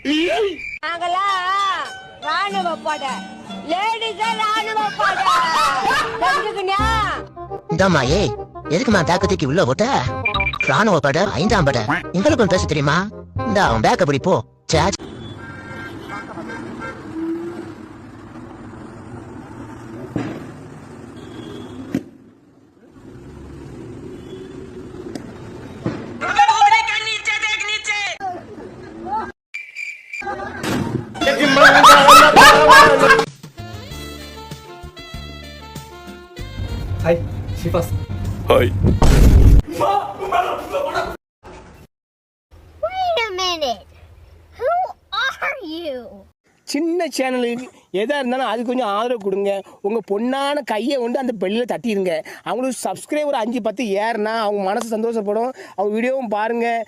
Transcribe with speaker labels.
Speaker 1: நாங்களாம் ராணுவ படை, லேடிஸா ராணுவ படை. தெரிஞ்சுக்கினியா?
Speaker 2: இந்தாம்மா ஏய், எதுக்குமா பேக்க தூக்கி உள்ள போட்ட? ராணுவ படை, 5ஆம் படை. எங்களுக்கும் பேச தெரியுமா? இந்த அவன் பேக்க படி போ. சாச்
Speaker 3: Hi, Shifas.
Speaker 4: Hi.
Speaker 1: Wait a minute. Who are you?
Speaker 3: சின்ன சேனலுக்கு எதாக இருந்தாலும் அது கொஞ்சம் ஆதரவு கொடுங்க. உங்கள் பொண்ணான கையை கொண்டு அந்த பெல்லில் தட்டிடுங்க. அவங்களுக்கு சப்ஸ்கிரைபர் 5-10 ஏறுனா அவங்க மனசு சந்தோஷப்படும். அவங்க வீடியோவும் பாருங்கள்.